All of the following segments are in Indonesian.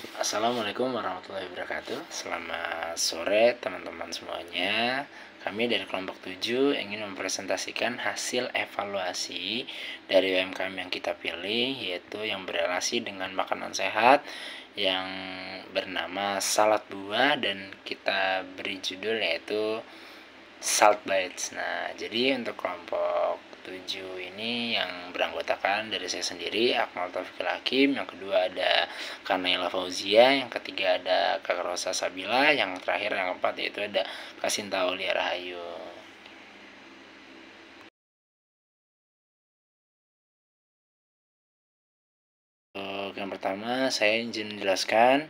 Assalamualaikum warahmatullahi wabarakatuh. Selamat sore teman-teman semuanya. Kami dari kelompok 7 ingin mempresentasikan hasil evaluasi dari UMKM yang kita pilih, yaitu yang berrelasi dengan makanan sehat yang bernama salad buah, dan kita beri judul yaitu Salt Bites. Nah, jadi untuk kelompok 7 ini yang beranggotakan dari saya sendiri, Akmal Taufikul Hakim, yang kedua ada Kanaila Fauzia, yang ketiga ada Kak Rosa Sabila, yang terakhir yang keempat yaitu ada Kasinta Aulia Rahayu. Yang pertama saya izin menjelaskan,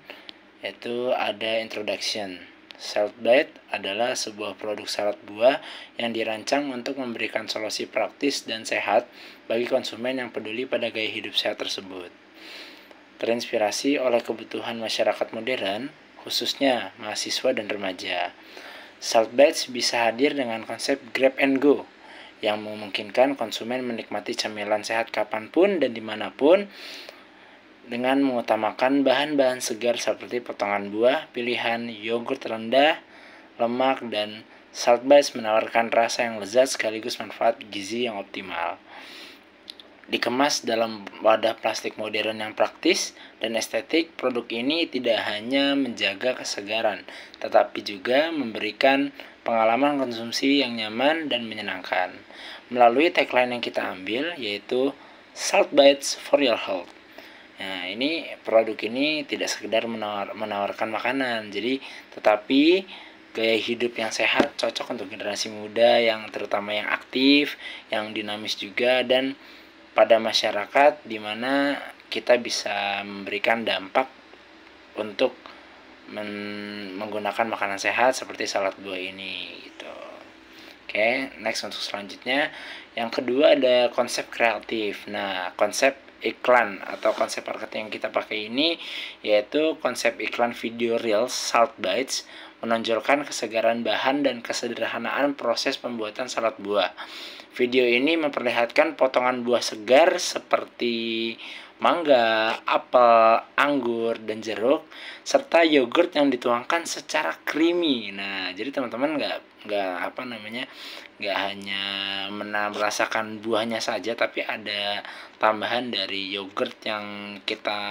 yaitu ada introduction. Salad Bite adalah sebuah produk salad buah yang dirancang untuk memberikan solusi praktis dan sehat bagi konsumen yang peduli pada gaya hidup sehat tersebut. Terinspirasi oleh kebutuhan masyarakat modern, khususnya mahasiswa dan remaja, Salad Bites bisa hadir dengan konsep grab and go yang memungkinkan konsumen menikmati camilan sehat kapanpun dan dimanapun dengan mengutamakan bahan-bahan segar seperti potongan buah, pilihan yogurt rendah lemak, dan Salad Bites menawarkan rasa yang lezat sekaligus manfaat gizi yang optimal. Dikemas dalam wadah plastik modern yang praktis dan estetik, produk ini tidak hanya menjaga kesegaran, tetapi juga memberikan pengalaman konsumsi yang nyaman dan menyenangkan. Melalui tagline yang kita ambil, yaitu Salt Bites for your health. Nah, ini produk ini tidak sekedar menawarkan makanan, tetapi gaya hidup yang sehat, cocok untuk generasi muda yang terutama yang aktif, yang dinamis juga, dan pada masyarakat di mana kita bisa memberikan dampak untuk menggunakan makanan sehat seperti salad buah ini gitu. Oke, next untuk selanjutnya, yang kedua ada konsep kreatif. Nah, konsep iklan atau konsep marketing yang kita pakai ini yaitu konsep iklan video reels Salt Bites, menonjolkan kesegaran bahan dan kesederhanaan proses pembuatan salad buah. Video ini memperlihatkan potongan buah segar seperti mangga, apel, anggur, dan jeruk, serta yogurt yang dituangkan secara creamy. Nah, jadi teman-teman nggak hanya merasakan buahnya saja, tapi ada tambahan dari yogurt yang kita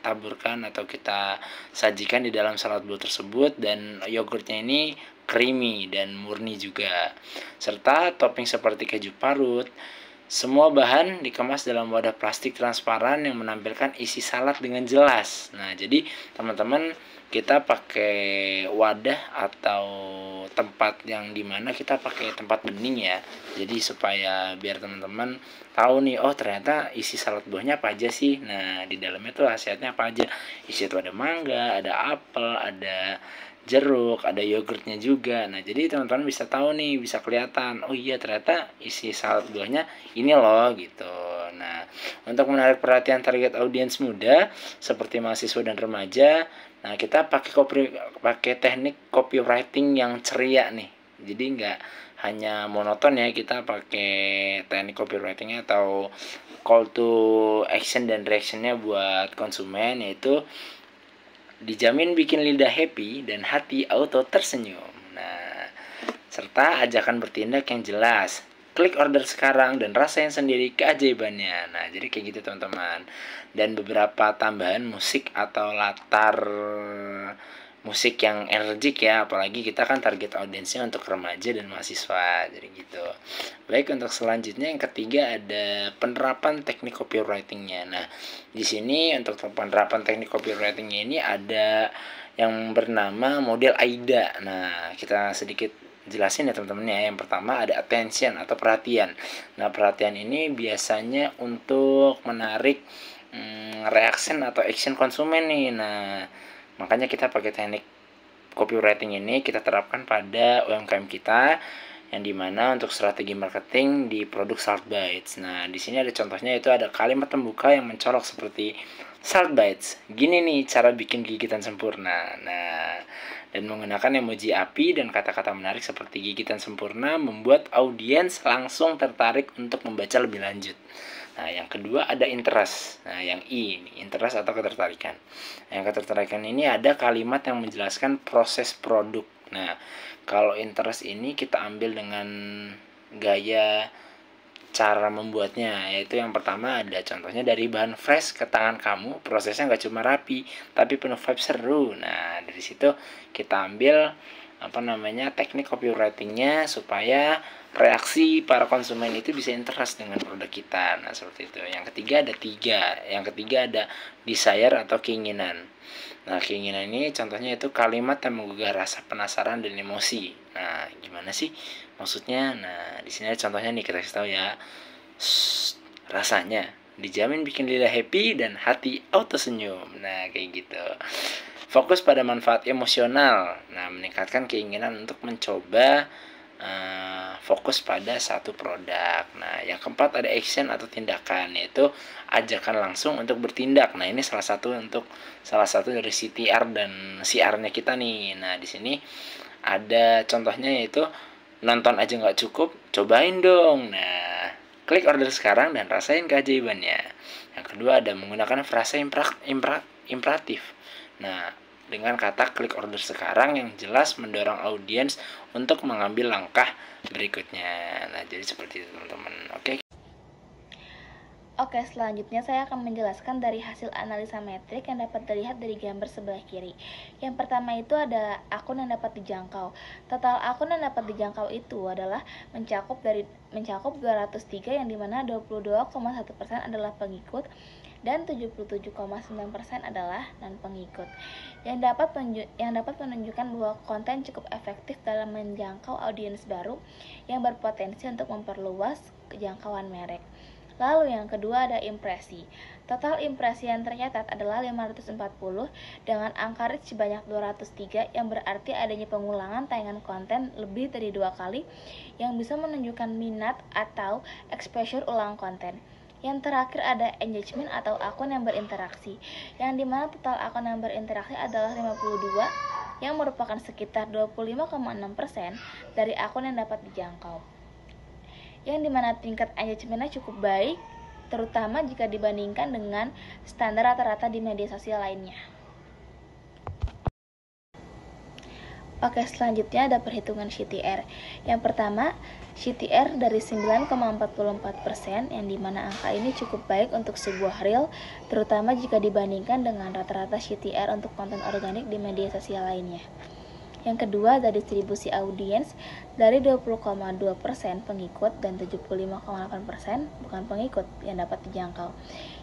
taburkan atau kita sajikan di dalam salad buah tersebut, dan yogurtnya ini creamy dan murni juga, serta topping seperti keju parut. Semua bahan dikemas dalam wadah plastik transparan yang menampilkan isi salad dengan jelas. Nah, jadi teman-teman, kita pakai wadah atau tempat yang dimana kita pakai tempat bening ya. Jadi supaya biar teman-teman tahu nih, oh ternyata isi salad buahnya apa aja sih. Nah, di dalamnya tuh khasiatnya apa aja. Isi itu ada mangga, ada apel, ada jeruk, ada yogurtnya juga. Nah, jadi teman-teman bisa tahu nih, bisa kelihatan, oh iya ternyata isi salad buahnya ini loh gitu. Nah, untuk menarik perhatian target audiens muda seperti mahasiswa dan remaja, nah kita pakai teknik copywriting yang ceria nih. Jadi nggak hanya monoton ya, kita pakai teknik copywritingnya atau call to action dan reactionnya buat konsumen, yaitu dijamin bikin lidah happy dan hati auto tersenyum. Nah, serta ajakan bertindak yang jelas. Klik order sekarang dan rasain sendiri keajaibannya. Nah, jadi kayak gitu teman-teman. Dan beberapa tambahan musik atau latar musik yang energik ya, apalagi kita kan target audiensnya untuk remaja dan mahasiswa, jadi gitu. Baik, untuk selanjutnya yang ketiga ada penerapan teknik copywritingnya. Nah, di sini untuk penerapan teknik copywritingnya ini ada yang bernama model AIDA. Nah, kita sedikit jelasin ya teman-teman ya. Yang pertama ada attention atau perhatian. Nah, perhatian ini biasanya untuk menarik reaction atau action konsumen nih. Nah, makanya kita pakai teknik copywriting ini kita terapkan pada UMKM kita, yang dimana untuk strategi marketing di produk Salt Bites. Nah, di sini ada contohnya, yaitu ada kalimat pembuka yang mencolok seperti Salt Bites, gini nih cara bikin gigitan sempurna. Nah, dan menggunakan emoji api dan kata-kata menarik seperti gigitan sempurna membuat audiens langsung tertarik untuk membaca lebih lanjut. Nah, yang kedua ada interest. Nah, yang I ini, interest atau ketertarikan. Yang ketertarikan ini ada kalimat yang menjelaskan proses produk. Nah, kalau interest ini kita ambil dengan gaya cara membuatnya, yaitu yang pertama ada contohnya dari bahan fresh ke tangan kamu, prosesnya nggak cuma rapi tapi penuh vibe seru. Nah, dari situ kita ambil teknik copywritingnya supaya reaksi para konsumen itu bisa interest dengan produk kita. Nah, seperti itu. Yang ketiga ada desire atau keinginan. Nah, keinginan ini contohnya itu kalimat yang menggugah rasa penasaran dan emosi. Nah, gimana sih maksudnya? Nah, di sini contohnya nih, kita kasih tahu ya. Rasanya dijamin bikin lidah happy dan hati auto senyum. Nah, kayak gitu. Fokus pada manfaat emosional. Nah, meningkatkan keinginan untuk mencoba, fokus pada satu produk. Nah, yang keempat ada action atau tindakan, yaitu ajakan langsung untuk bertindak. Nah, ini salah satu dari CTR dan CR-nya kita nih. Nah, di sini ada contohnya, yaitu nonton aja nggak cukup, cobain dong. Nah, klik order sekarang dan rasain keajaibannya. Yang kedua ada menggunakan frasa imperatif. Nah, dengan kata klik order sekarang yang jelas mendorong audiens untuk mengambil langkah berikutnya. Nah, jadi seperti itu teman-teman. Oke, selanjutnya saya akan menjelaskan dari hasil analisa metrik yang dapat dilihat dari gambar sebelah kiri. Yang pertama itu ada akun yang dapat dijangkau. Total akun yang dapat dijangkau itu adalah mencakup 203, yang dimana 22,1% adalah pengikut dan 77,9% adalah non pengikut. Yang dapat menunjukkan bahwa konten cukup efektif dalam menjangkau audiens baru yang berpotensi untuk memperluas jangkauan merek. Lalu yang kedua ada impresi. Total impresi yang tercatat adalah 540 dengan angka reach sebanyak 203, yang berarti adanya pengulangan tayangan konten lebih dari 2 kali yang bisa menunjukkan minat atau exposure ulang konten. Yang terakhir ada engagement atau akun yang berinteraksi, yang dimana total akun yang berinteraksi adalah 52, yang merupakan sekitar 25,6% dari akun yang dapat dijangkau, yang dimana tingkat engagementnya cukup baik, terutama jika dibandingkan dengan standar rata-rata di media sosial lainnya. Oke, selanjutnya ada perhitungan CTR. Yang pertama, CTR dari 9,44%, yang dimana angka ini cukup baik untuk sebuah reel, terutama jika dibandingkan dengan rata-rata CTR untuk konten organik di media sosial lainnya. Yang kedua ada distribusi audiens dari 20,2% pengikut dan 75,8% bukan pengikut yang dapat dijangkau,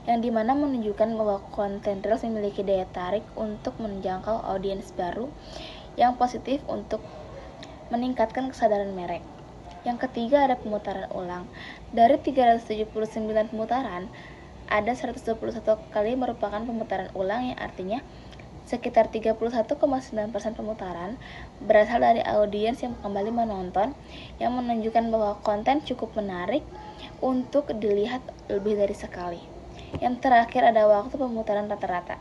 yang dimana menunjukkan bahwa konten reels memiliki daya tarik untuk menjangkau audiens baru yang positif untuk meningkatkan kesadaran merek. Yang ketiga ada pemutaran ulang. Dari 379 pemutaran, ada 121 kali merupakan pemutaran ulang, yang artinya sekitar 31,9% pemutaran berasal dari audiens yang kembali menonton, yang menunjukkan bahwa konten cukup menarik untuk dilihat lebih dari sekali. Yang terakhir ada waktu pemutaran rata-rata.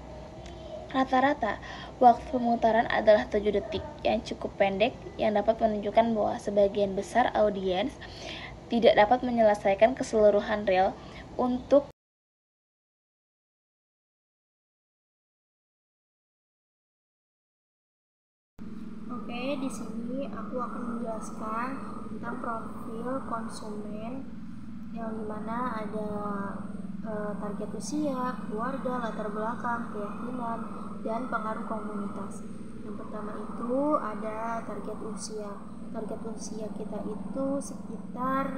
Rata-rata waktu pemutaran adalah 7 detik, yang cukup pendek, yang dapat menunjukkan bahwa sebagian besar audiens tidak dapat menyelesaikan keseluruhan reel untuk Oke, di sini aku akan menjelaskan tentang profil konsumen, yang dimana ada target usia, keluarga, latar belakang, keyakinan, dan pengaruh komunitas. Yang pertama itu ada target usia. Target usia kita itu sekitar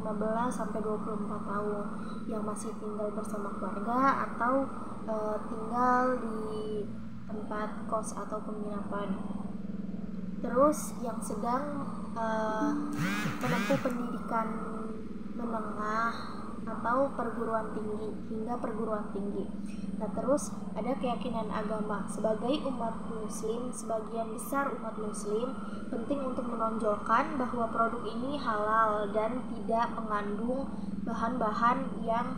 15-24 tahun, yang masih tinggal bersama keluarga atau tinggal di tempat kos atau penginapan. Terus yang sedang menempuh pendidikan menengah atau perguruan tinggi hingga perguruan tinggi. Nah, terus ada keyakinan agama. Sebagai umat muslim, sebagian besar umat muslim penting untuk menonjolkan bahwa produk ini halal dan tidak mengandung bahan-bahan yang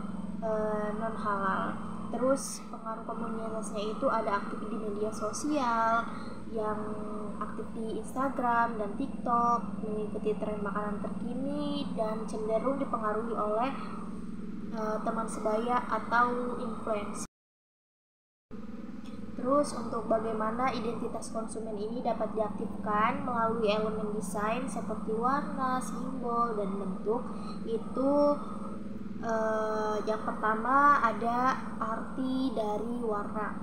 non halal. Terus pengaruh komunitasnya itu ada aktif di media sosial, yang aktif di Instagram dan TikTok, mengikuti tren makanan terkini, dan cenderung dipengaruhi oleh teman sebaya atau influencer. Terus untuk bagaimana identitas konsumen ini dapat diaktifkan melalui elemen desain seperti warna, simbol, dan bentuk, itu yang pertama ada arti dari warna.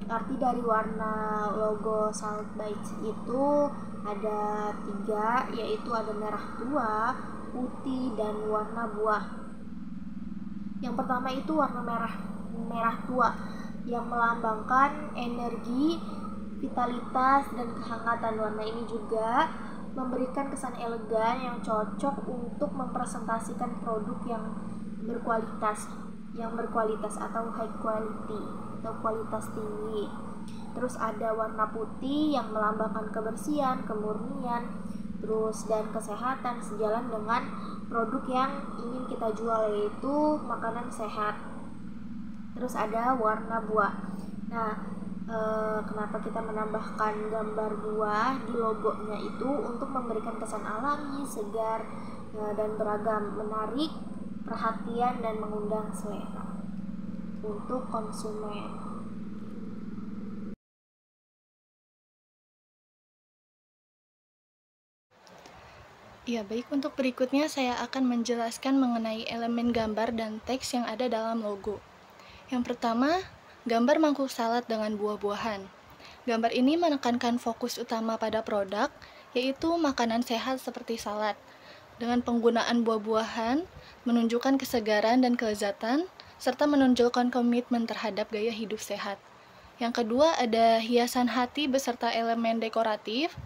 Arti dari warna logo Salt Bites itu ada 3, yaitu ada merah tua, putih, dan warna buah. Yang pertama itu warna merah tua yang melambangkan energi, vitalitas, dan kehangatan. Warna ini juga memberikan kesan elegan yang cocok untuk mempresentasikan produk yang berkualitas atau high quality atau kualitas tinggi. Terus ada warna putih yang melambangkan kebersihan, kemurnian, dan kesehatan sejalan dengan produk yang ingin kita jual, yaitu makanan sehat. Terus ada warna buah. Nah, kenapa kita menambahkan gambar buah di logonya itu untuk memberikan kesan alami, segar, dan beragam, menarik perhatian dan mengundang selera untuk konsumen. Ya, baik, untuk berikutnya saya akan menjelaskan mengenai elemen gambar dan teks yang ada dalam logo. Yang pertama, gambar mangkuk salad dengan buah-buahan. Gambar ini menekankan fokus utama pada produk, yaitu makanan sehat seperti salad. Dengan penggunaan buah-buahan, menunjukkan kesegaran dan kelezatan, serta menunjukkan komitmen terhadap gaya hidup sehat. Yang kedua, ada hiasan hati beserta elemen dekoratif.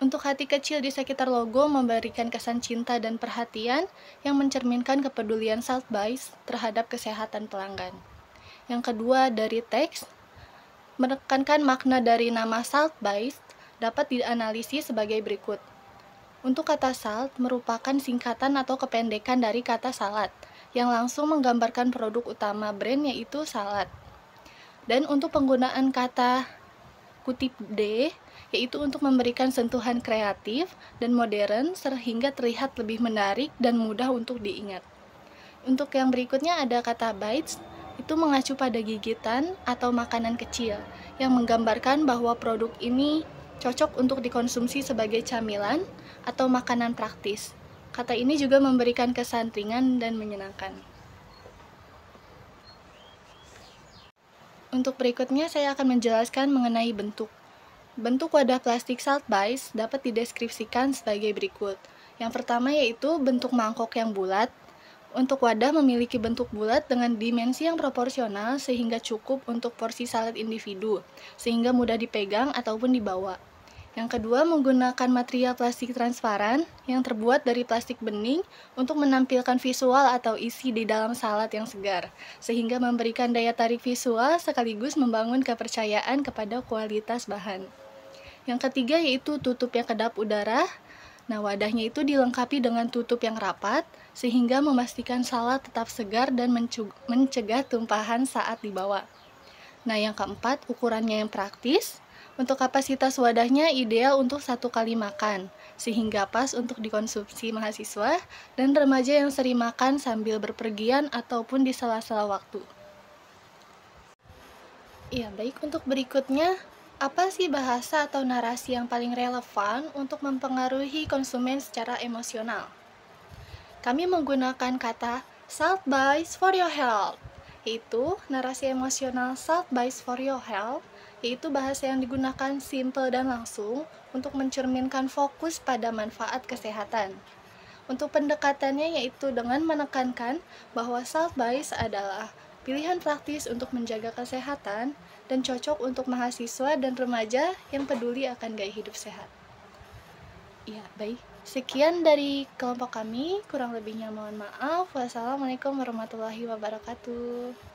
Untuk hati kecil di sekitar logo memberikan kesan cinta dan perhatian yang mencerminkan kepedulian Salt Bites terhadap kesehatan pelanggan. Yang kedua, dari teks, menekankan makna dari nama Salt Bites dapat dianalisis sebagai berikut. Untuk kata salt merupakan singkatan atau kependekan dari kata salad, yang langsung menggambarkan produk utama brand, yaitu salad. Dan untuk penggunaan kata kutip D, yaitu untuk memberikan sentuhan kreatif dan modern sehingga terlihat lebih menarik dan mudah untuk diingat. Untuk yang berikutnya ada kata bites, itu mengacu pada gigitan atau makanan kecil, yang menggambarkan bahwa produk ini cocok untuk dikonsumsi sebagai camilan atau makanan praktis. Kata ini juga memberikan kesan ringan dan menyenangkan. Untuk berikutnya saya akan menjelaskan mengenai bentuk. Bentuk wadah plastik Salt Bites dapat dideskripsikan sebagai berikut. Yang pertama yaitu bentuk mangkok yang bulat. Untuk wadah memiliki bentuk bulat dengan dimensi yang proporsional sehingga cukup untuk porsi salad individu, sehingga mudah dipegang ataupun dibawa. Yang kedua, menggunakan material plastik transparan yang terbuat dari plastik bening untuk menampilkan visual atau isi di dalam salad yang segar, sehingga memberikan daya tarik visual sekaligus membangun kepercayaan kepada kualitas bahan. Yang ketiga yaitu tutup yang kedap udara. Nah, wadahnya itu dilengkapi dengan tutup yang rapat, sehingga memastikan salad tetap segar dan mencegah tumpahan saat dibawa. Nah, yang keempat, ukurannya yang praktis. Untuk kapasitas wadahnya ideal untuk 1 kali makan, sehingga pas untuk dikonsumsi mahasiswa dan remaja yang sering makan sambil berpergian ataupun di sela-sela waktu. Ya, baik, untuk berikutnya, apa sih bahasa atau narasi yang paling relevan untuk mempengaruhi konsumen secara emosional? Kami menggunakan kata Salt Bites for your health, yaitu narasi emosional Salt Bites for your health, yaitu bahasa yang digunakan simple dan langsung untuk mencerminkan fokus pada manfaat kesehatan. Untuk pendekatannya yaitu dengan menekankan bahwa Salt Bites adalah pilihan praktis untuk menjaga kesehatan dan cocok untuk mahasiswa dan remaja yang peduli akan gaya hidup sehat. Ya, baik. Sekian dari kelompok kami, kurang lebihnya mohon maaf. Wassalamualaikum warahmatullahi wabarakatuh.